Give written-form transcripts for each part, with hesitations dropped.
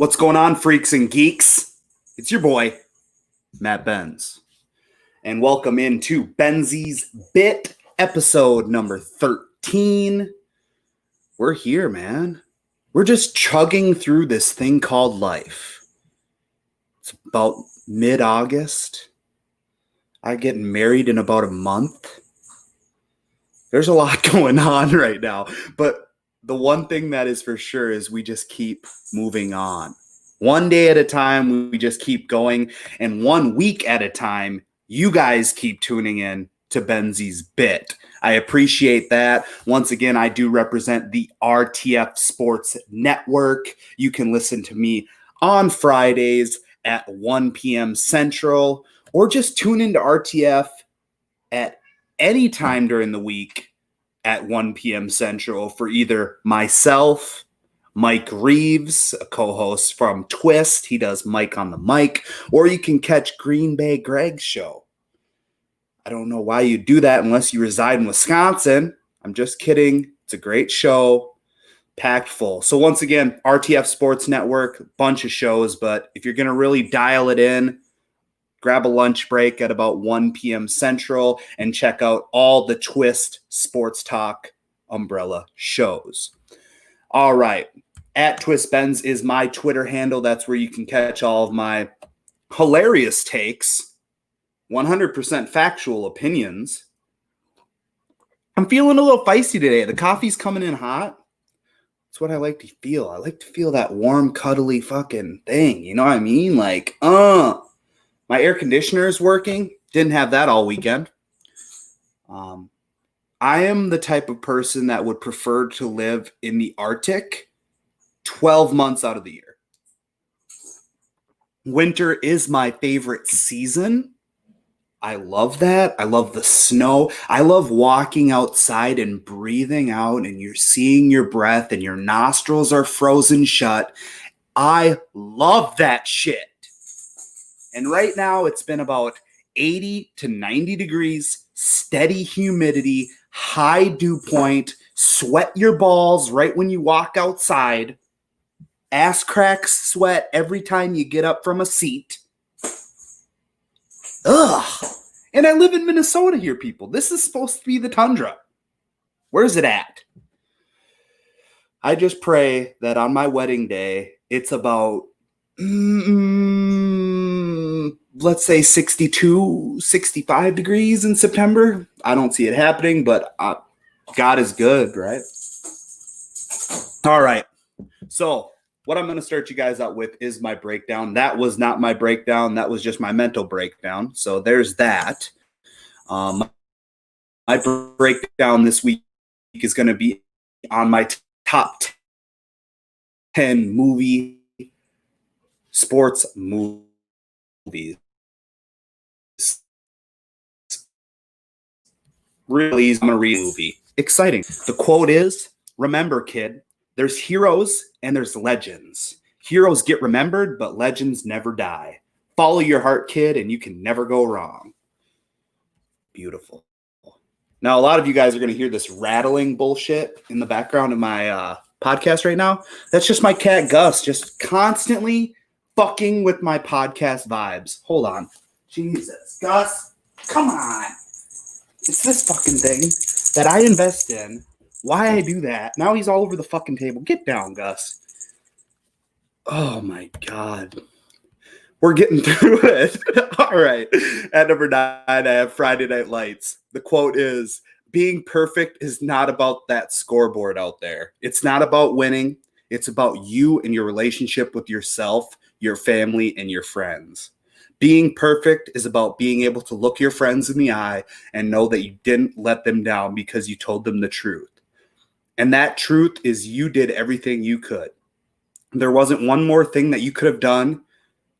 What's going on, freaks and geeks? It's your boy, Matt Benz. And welcome into Benzy's Bit, episode number 13. We're here, man. We're just chugging through this thing called life. It's about mid-August. I'm getting married in about a month. There's a lot going on right now. But the one thing that is for sure is we just keep moving on. One day at a time, we just keep going. And 1 week at a time, you guys keep tuning in to Benzy's Bit. I appreciate that. Once again, I do represent the RTF Sports Network. You can listen to me on Fridays at 1 p.m. Central, or just tune into RTF at any time during the week at 1 p.m. Central for either myself, Mike Reeves, a co-host from Twist. He does Mike on the Mic. Or you can catch Green Bay Greg's show. I don't know why you do that unless you reside in Wisconsin. I'm just kidding. It's a great show, packed full. So once again, RTF Sports Network, bunch of shows. But if you're going to really dial it in, grab a lunch break at about 1 p.m. Central and check out all the Twist Sports Talk umbrella shows. All right. At TwistBenz is my Twitter handle. That's where you can catch all of my hilarious takes, 100% factual opinions. I'm feeling a little feisty today. The coffee's coming in hot. That's what I like to feel. I like to feel that warm, cuddly fucking thing. You know what I mean? Like, my air conditioner is working. Didn't have that all weekend. I am the type of person that would prefer to live in the Arctic 12 months out of the year. Winter is my favorite season. I love that. I love the snow. I love walking outside and breathing out, and you're seeing your breath and your nostrils are frozen shut. I love that shit. And right now it's been about 80 to 90 degrees, steady humidity, high dew point, sweat your balls right when you walk outside, ass cracks sweat every time you get up from a seat. Ugh. And I live in Minnesota here, people. This is supposed to be the tundra. Where's it at? I just pray that on my wedding day, it's about, let's say 62, 65 degrees in September. I don't see it happening, but God is good, right? All right. So what I'm going to start you guys out with is my breakdown. That was not my breakdown. That was just my mental breakdown. So there's that. My breakdown this week is going to be on my top 10 sports movies. Really, I'm going to read a movie. Exciting. The quote is, remember, kid, there's heroes and there's legends. Heroes get remembered, but legends never die. Follow your heart, kid, and you can never go wrong. Beautiful. Now, a lot of you guys are going to hear this rattling bullshit in the background of my podcast right now. That's just my cat, Gus, just constantly fucking with my podcast vibes. Hold on. Jesus. Gus, come on. It's this fucking thing that I invest in. Why I do that. Now he's all over the fucking table. Get down, Gus. Oh, my God. We're getting through it. All right. At number 9, I have Friday Night Lights. The quote is, being perfect is not about that scoreboard out there. It's not about winning. It's about you and your relationship with yourself, your family, and your friends. Being perfect is about being able to look your friends in the eye and know that you didn't let them down because you told them the truth. And that truth is you did everything you could. There wasn't one more thing that you could have done.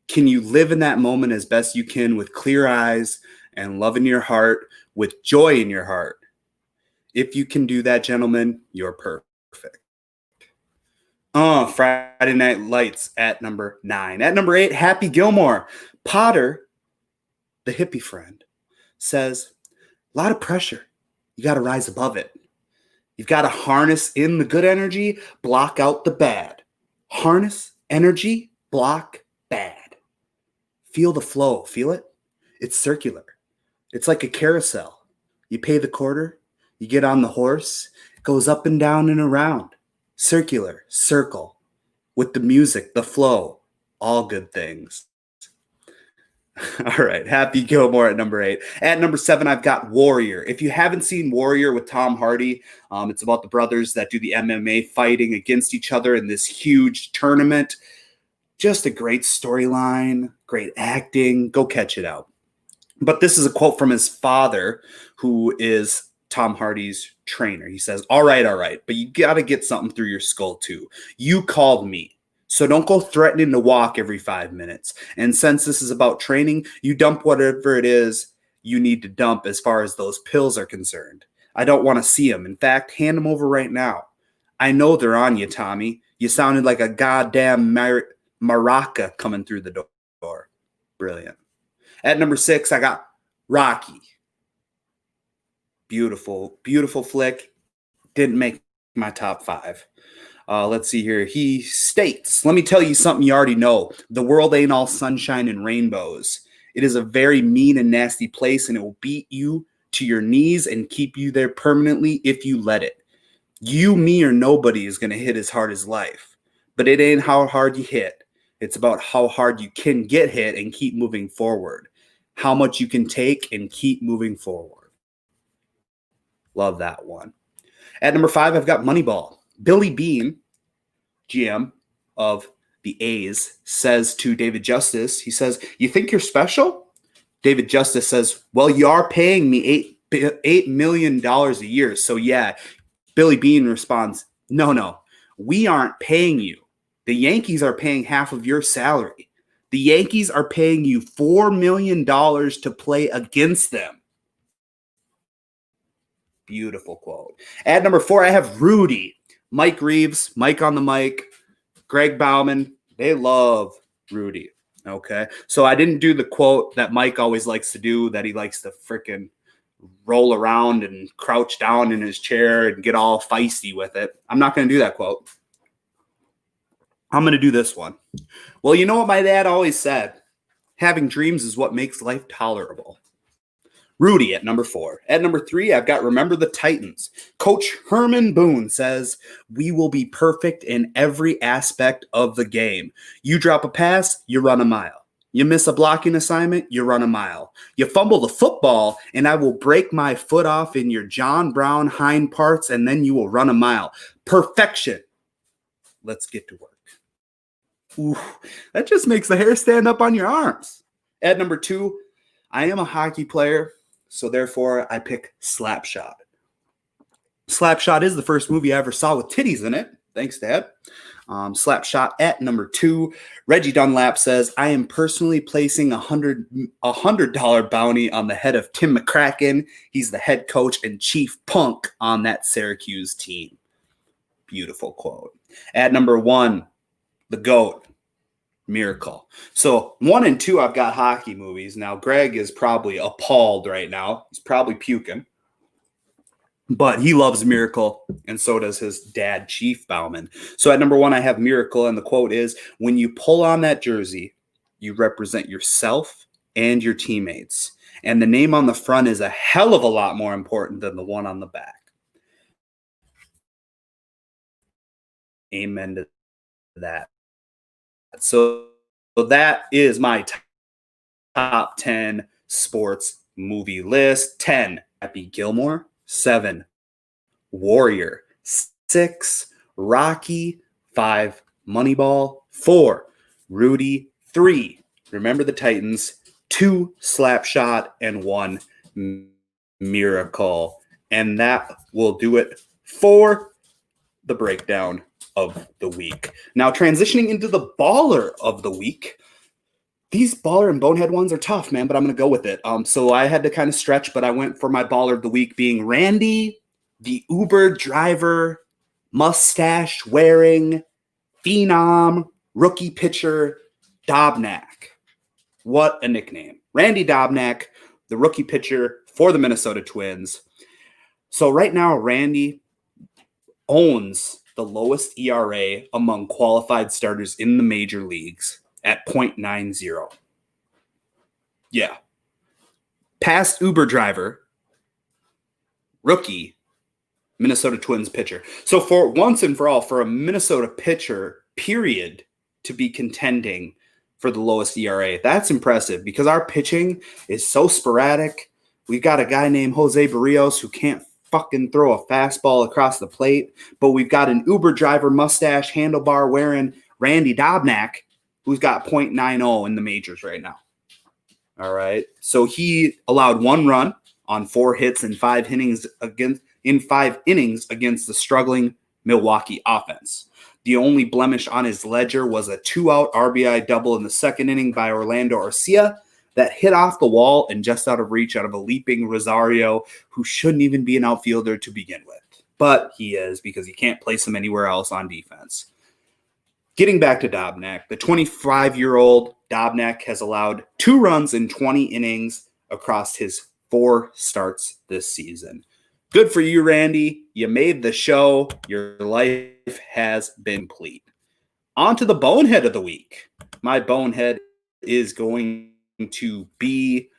Can you live in that moment as best you can with clear eyes and love in your heart, with joy in your heart? If you can do that, gentlemen, you're perfect. Friday Night Lights at number 9. At number 8, Happy Gilmore. Potter, the hippie friend, says, a lot of pressure. You got to rise above it. You've got to harness in the good energy, block out the bad. Harness energy, block, bad. Feel the flow. Feel it? It's circular. It's like a carousel. You pay the quarter, you get on the horse, it goes up and down and around. Circular, circle. With the music, the flow, all good things. All right, Happy Gilmore at number 8. At number 7, I've got Warrior. If you haven't seen Warrior with Tom Hardy, it's about the brothers that do the MMA fighting against each other in this huge tournament. Just a great storyline, great acting. Go catch it out. But this is a quote from his father, who is Tom Hardy's trainer. He says, all right, but you got to get something through your skull too. You called me. So don't go threatening to walk every 5 minutes. And since this is about training, you dump whatever it is you need to dump as far as those pills are concerned. I don't want to see them. In fact, hand them over right now. I know they're on you, Tommy. You sounded like a goddamn maraca coming through the door. Brilliant. At number 6, I got Rocky. Beautiful, beautiful flick. Didn't make my top 5. Let's see here. He states, let me tell you something you already know. The world ain't all sunshine and rainbows. It is a very mean and nasty place, and it will beat you to your knees and keep you there permanently if you let it. You, me, or nobody is going to hit as hard as life. But it ain't how hard you hit. It's about how hard you can get hit and keep moving forward. How much you can take and keep moving forward. Love that one. At number 5, I've got Moneyball. Billy Beane, GM of the A's, says to David Justice, he says, you think you're special? David Justice says, well, you are paying me $8 million a year. So yeah, Billy Beane responds, no, we aren't paying you. The Yankees are paying half of your salary. The Yankees are paying you $4 million to play against them. Beautiful quote. At number 4, I have Rudy. Mike Reeves, Mike on the mic, Greg Bauman. They love Rudy. Okay. So I didn't do the quote that Mike always likes to do, that he likes to freaking roll around and crouch down in his chair and get all feisty with it. I'm not going to do that quote. I'm going to do this one. Well, you know what my dad always said? Having dreams is what makes life tolerable. Rudy at number 4. At number 3, I've got Remember the Titans. Coach Herman Boone says, we will be perfect in every aspect of the game. You drop a pass, you run a mile. You miss a blocking assignment, you run a mile. You fumble the football, and I will break my foot off in your John Brown hind parts, and then you will run a mile. Perfection. Let's get to work. Ooh, that just makes the hair stand up on your arms. At number 2, I am a hockey player, so therefore I pick Slapshot. Slapshot is the first movie I ever saw with titties in it. Thanks, Dad. Slapshot at number 2. Reggie Dunlap says, I am personally placing a $100 bounty on the head of Tim McCracken. He's the head coach and chief punk on that Syracuse team. Beautiful quote. At number 1, the GOAT, Miracle. So 1 and 2, I've got hockey movies. Now, Greg is probably appalled right now. He's probably puking. But he loves Miracle, and so does his dad, Chief Bauman. So at number 1, I have Miracle, and the quote is, when you pull on that jersey, you represent yourself and your teammates. And the name on the front is a hell of a lot more important than the one on the back. Amen to that. So that is my top 10 sports movie list. 10, Happy Gilmore. 7, Warrior. 6, Rocky. 5, Moneyball. 4, Rudy. 3, Remember the Titans. 2, Slapshot. And 1, Miracle. And that will do it for the breakdown of the week. Now, transitioning into the baller of the week. These baller and bonehead ones are tough, man, but I'm going to go with it. So I had to kind of stretch, but I went for my baller of the week being Randy, the Uber driver, mustache wearing, phenom, rookie pitcher, Dobnak. What a nickname. Randy Dobnak, the rookie pitcher for the Minnesota Twins. So right now, Randy owns the lowest ERA among qualified starters in the major leagues at .90. Yeah. Past Uber driver, rookie, Minnesota Twins pitcher. So for once and for all, for a Minnesota pitcher, period, to be contending for the lowest ERA, that's impressive because our pitching is so sporadic. We've got a guy named Jose Barrios who can't fucking throw a fastball across the plate, but we've got an Uber driver mustache handlebar wearing Randy Dobnak who's got .90 in the majors right now. All right. So he allowed 1 run on 4 hits in 5 innings against the struggling Milwaukee offense. The only blemish on his ledger was a 2-out RBI double in the 2nd inning by Orlando Arcia that hit off the wall and just out of reach out of a leaping Rosario, who shouldn't even be an outfielder to begin with. But he is, because you can't place him anywhere else on defense. Getting back to Dobnak, the 25-year-old Dobnak has allowed 2 runs in 20 innings across his 4 starts this season. Good for you, Randy. You made the show. Your life has been complete. On to the bonehead of the week. My bonehead is going to be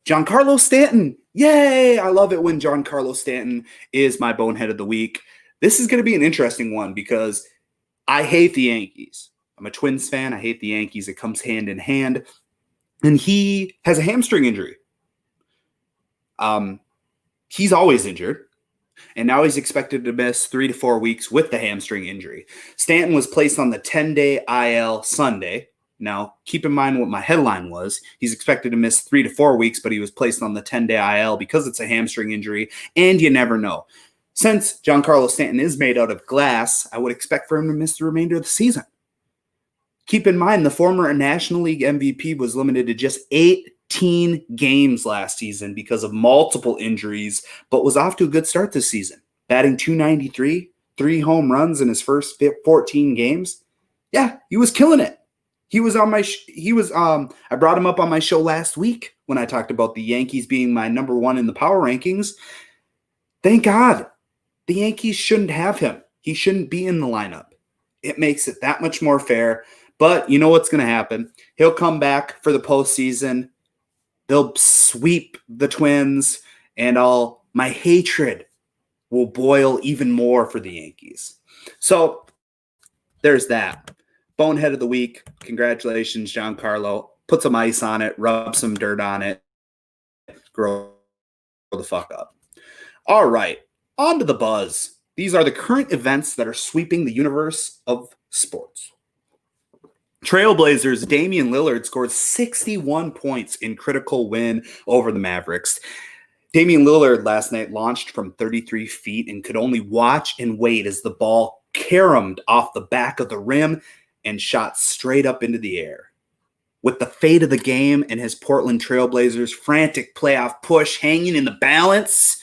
Giancarlo Stanton. Yay! I love it when Giancarlo Stanton is my bonehead of the week. This is going to be an interesting one because I hate the Yankees. I'm a Twins fan. I hate the Yankees. It comes hand in hand. And he has a hamstring injury. He's always injured. And now he's expected to miss 3 to 4 weeks with the hamstring injury. Stanton was placed on the 10-day IL Sunday. Now, keep in mind what my headline was. He's expected to miss 3 to 4 weeks, but he was placed on the 10-day IL because it's a hamstring injury, and you never know. Since Giancarlo Stanton is made out of glass, I would expect for him to miss the remainder of the season. Keep in mind, the former National League MVP was limited to just 18 games last season because of multiple injuries, but was off to a good start this season. Batting .293, 3 home runs in his first 14 games. Yeah, he was killing it. He was on my I brought him up on my show last week when I talked about the Yankees being my number 1 in the power rankings. Thank God. The Yankees shouldn't have him. He shouldn't be in the lineup. It makes it that much more fair. But you know what's going to happen. He'll come back for the postseason. They'll sweep the Twins, and my hatred will boil even more for the Yankees. So there's that. Bonehead of the week. Congratulations, Giancarlo. Put some ice on it. Rub some dirt on it. Grow the fuck up. All right. On to the buzz. These are the current events that are sweeping the universe of sports. Trailblazers' Damian Lillard scored 61 points in critical win over the Mavericks. Damian Lillard last night launched from 33 feet and could only watch and wait as the ball caromed off the back of the rim and shot straight up into the air. With the fate of the game and his Portland Trailblazers' frantic playoff push hanging in the balance,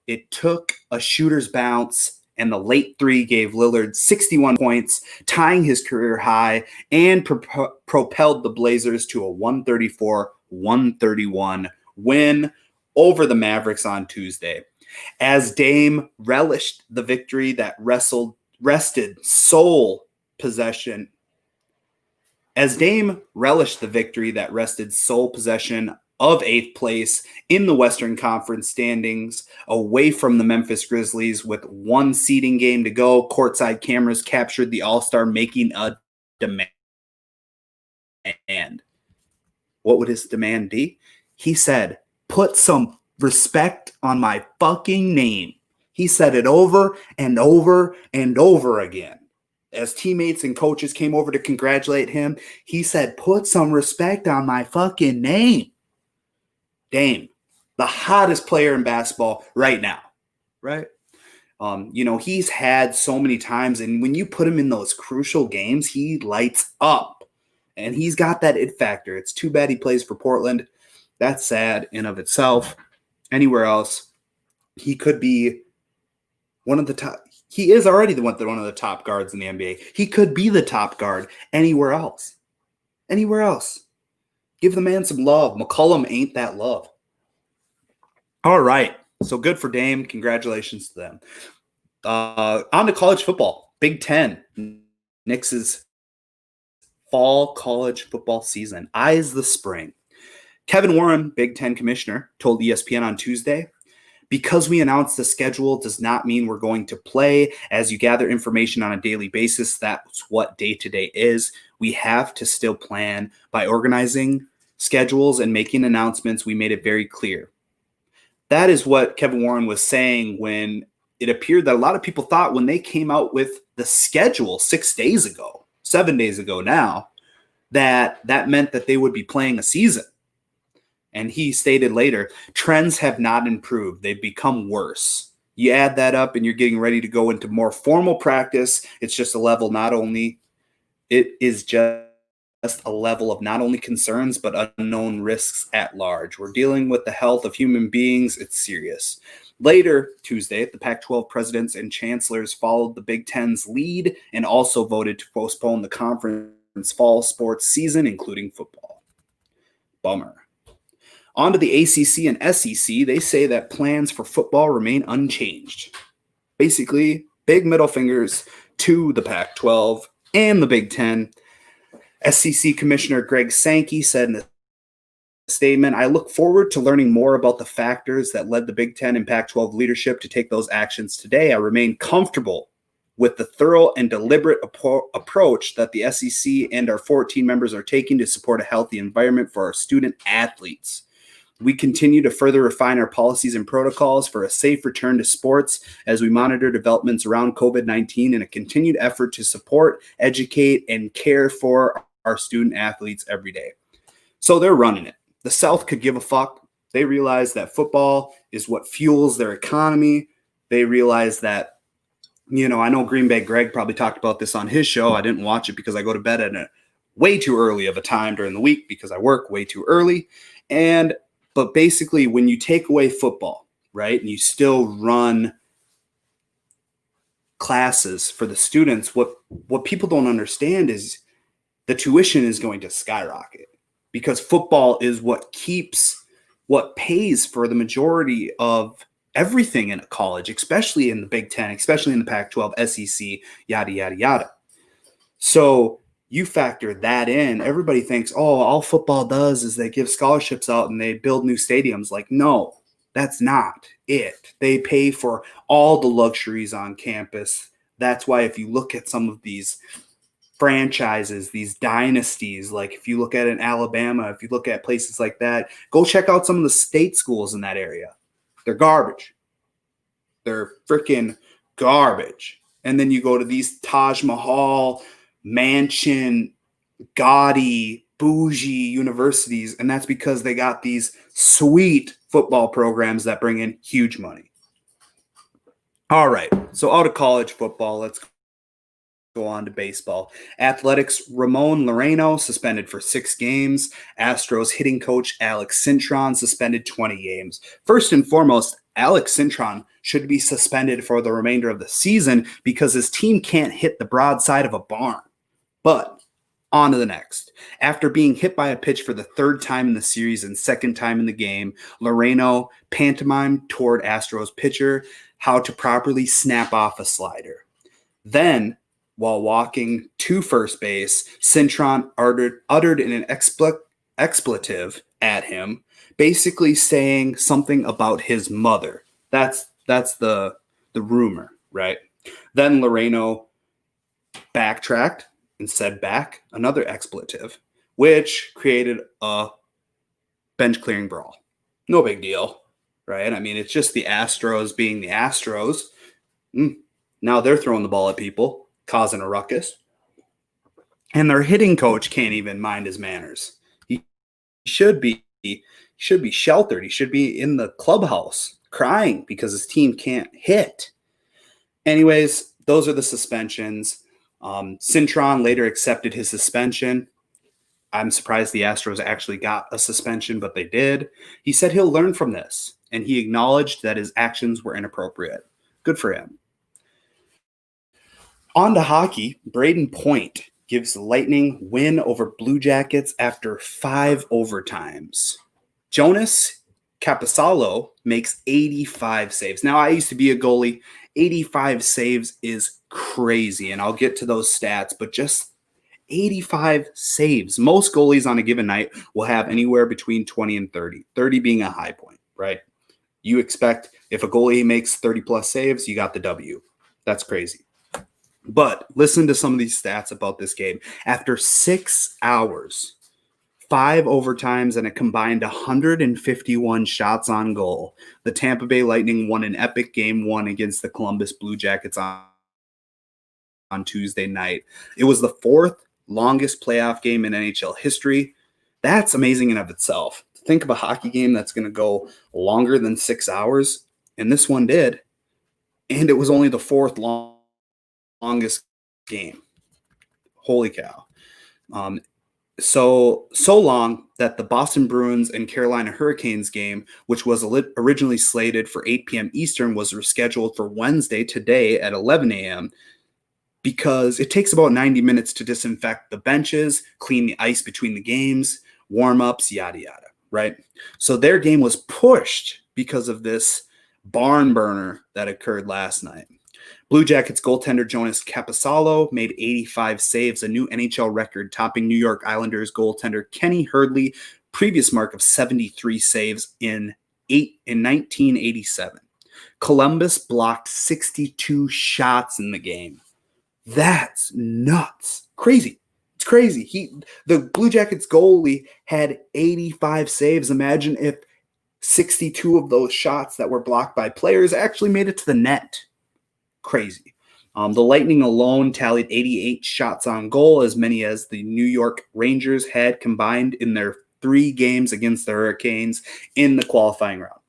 it took a shooter's bounce, and the late 3 gave Lillard 61 points, tying his career high, and propelled the Blazers to a 134-131 win over the Mavericks on Tuesday. As Dame relished the victory that rested sole possession of 8th place in the Western Conference standings, away from the Memphis Grizzlies with 1 seeding game to go, courtside cameras captured the All-Star making a demand. What would his demand be? He said, "Put some respect on my fucking name." He said it over and over and over again. As teammates and coaches came over to congratulate him, he said, "Put some respect on my fucking name." Dame, the hottest player in basketball right now, right? He's had so many times, and when you put him in those crucial games, he lights up, and he's got that it factor. It's too bad he plays for Portland. That's sad in of itself. Anywhere else, he could be one of the top. He is already one of the top guards in the NBA. He could be the top guard anywhere else. Anywhere else. Give the man some love. McCollum ain't that love. All right. So good for Dame. Congratulations to them. On to college football. Big Ten. Knicks' fall college football season. Eyes the spring. Kevin Warren, Big Ten commissioner, told ESPN on Tuesday, because we announced the schedule does not mean we're going to play. As you gather information on a daily basis, that's what day-to-day is. We have to still plan. By organizing schedules and making announcements, we made it very clear. That is what Kevin Warren was saying when it appeared that a lot of people thought when they came out with the schedule 6 days ago, 7 days ago now, that meant that they would be playing a season. And he stated later, trends have not improved. They've become worse. You add that up and you're getting ready to go into more formal practice. It's just a level a level of not only concerns, but unknown risks at large. We're dealing with the health of human beings. It's serious. Later Tuesday, the Pac-12 presidents and chancellors followed the Big Ten's lead and also voted to postpone the conference fall sports season, including football. Bummer. On to the ACC and SEC, they say that plans for football remain unchanged. Basically, big middle fingers to the Pac-12 and the Big Ten. SEC Commissioner Greg Sankey said in a statement, I look forward to learning more about the factors that led the Big Ten and Pac-12 leadership to take those actions today. I remain comfortable with the thorough and deliberate approach that the SEC and our 14 members are taking to support a healthy environment for our student athletes. We continue to further refine our policies and protocols for a safe return to sports as we monitor developments around COVID-19 in a continued effort to support, educate, and care for our student athletes every day. So they're running it. The South could give a fuck. They realize that football is what fuels their economy. They realize that, I know Green Bay Greg probably talked about this on his show. I didn't watch it because I go to bed at a way too early of a time during the week because I work way too early. But basically, when you take away football, right, and you still run classes for the students, what people don't understand is the tuition is going to skyrocket because football is what pays for the majority of everything in a college, especially in the Big Ten, especially in the Pac-12, SEC, yada, yada, yada. So you factor that in, everybody thinks, all football does is they give scholarships out and they build new stadiums. Like, no, that's not it. They pay for all the luxuries on campus. That's why if you look at some of these franchises, these dynasties, like if you look at in Alabama, if you look at places like that, go check out some of the state schools in that area. They're garbage. They're freaking garbage. And then you go to these Taj Mahal, mansion, gaudy, bougie universities, and that's because they got these sweet football programs that bring in huge money. All right, so out of college football, let's go on to baseball. Athletics, Ramon Laureano suspended for 6 games. Astros hitting coach Alex Cintron suspended 20 games. First and foremost, Alex Cintron should be suspended for the remainder of the season because his team can't hit the broadside of a barn. But on to the next. After being hit by a pitch for the 3rd time in the series and 2nd time in the game, Laureano pantomimed toward Astros pitcher how to properly snap off a slider. Then, while walking to first base, Cintron uttered an expletive at him, basically saying something about his mother. That's the rumor, right? Then Laureano backtracked and said back another expletive, which created a bench clearing brawl. No big deal, right? I mean, it's just the Astros being the Astros. Now they're throwing the ball at people, causing a ruckus. And their hitting coach can't even mind his manners. He should be sheltered. He should be in the clubhouse crying because his team can't hit. Anyways, those are the suspensions. Cintron later accepted his suspension. I'm surprised the Astros actually got a suspension, but they did. He said he'll learn from this, and he acknowledged that his actions were inappropriate. Good for him. On to hockey, Braden Point gives the Lightning win over Blue Jackets after 5 overtimes. Jonas Capasalo makes 85 saves. Now, I used to be a goalie, 85 saves is crazy, and I'll get to those stats, but just 85 saves. Most goalies on a given night will have anywhere between 20 and 30, 30 being a high point, right? You expect if a goalie makes 30 plus saves, you got the W. That's crazy. But listen to some of these stats about this game. After 6 hours, 5 overtimes, and a combined 151 shots on goal, the Tampa Bay Lightning won an epic Game 1 against the Columbus Blue Jackets on Tuesday night. It was the 4th longest playoff game in NHL history. That's amazing in of itself. Think of a hockey game that's going to go longer than 6 hours, and this one did. And it was only the 4th longest game. Holy cow. So long that the Boston Bruins and Carolina Hurricanes game, which was originally slated for 8 p.m. Eastern, was rescheduled for Wednesday today at 11 a.m. because it takes about 90 minutes to disinfect the benches, clean the ice between the games, warm-ups, yada, yada, right? So their game was pushed because of this barn burner that occurred last night. Blue Jackets goaltender Jonas Capasalo made 85 saves, a new NHL record, topping New York Islanders goaltender Kenny Hurdley, previous mark of 73 saves in 1987. Columbus blocked 62 shots in the game. That's nuts. Crazy. It's crazy. The Blue Jackets goalie had 85 saves. Imagine if 62 of those shots that were blocked by players actually made it to the net. Crazy. The Lightning alone tallied 88 shots on goal, as many as the New York Rangers had combined in their 3 games against the Hurricanes in the qualifying round.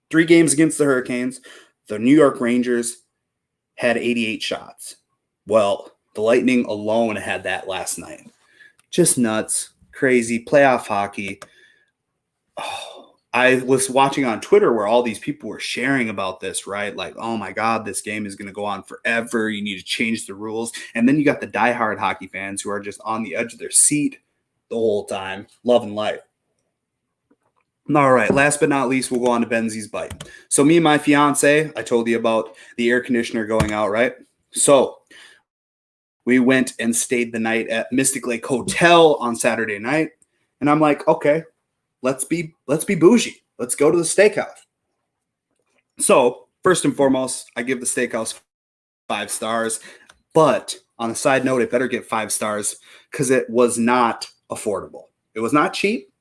3 games against the Hurricanes, the New York Rangers had 88 shots. Well, the Lightning alone had that last night. Just nuts. Crazy. Playoff hockey. Oh, I was watching on Twitter where all these people were sharing about this, right? Like, oh my God, this game is going to go on forever. You need to change the rules. And then you got the diehard hockey fans who are just on the edge of their seat the whole time, loving life. All right, last but not least, we'll go on to Benzy's bite. So me and my fiance, I told you about the air conditioner going out, right? So we went and stayed the night at Mystic Lake Hotel on Saturday night. And I'm like, okay, let's be bougie. Let's go to the steakhouse. So first and foremost, I give the steakhouse 5 stars. But on a side note, it better get 5 stars because it was not affordable. It was not cheap.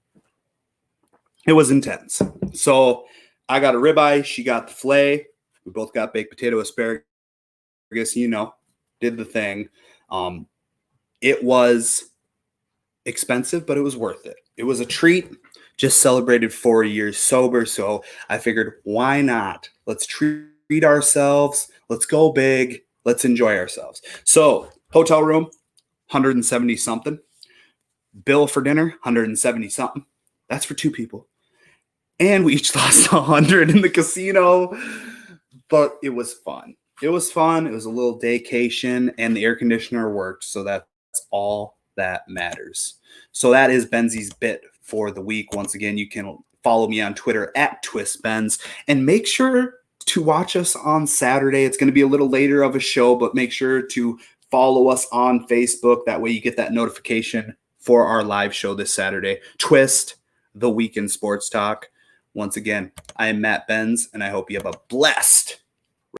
It was intense. So I got a ribeye. She got the filet. We both got baked potato, asparagus, did the thing. It was expensive, but it was worth it. It was a treat. Just celebrated 4 years sober. So I figured, why not? Let's treat ourselves. Let's go big. Let's enjoy ourselves. So hotel room, 170 something. Bill for dinner, 170 something. That's for 2 people. And we each lost 100 in the casino. But it was fun. It was fun. It was a little daycation, and the air conditioner worked. So that's all that matters. So that is Benzy's bit for the week. Once again, you can follow me on Twitter at TwistBenz, and make sure to watch us on Saturday. It's going to be a little later of a show, but make sure to follow us on Facebook. That way you get that notification for our live show this Saturday. Twist, the Week in Sports Talk. Once again, I am Matt Benz, and I hope you have a blessed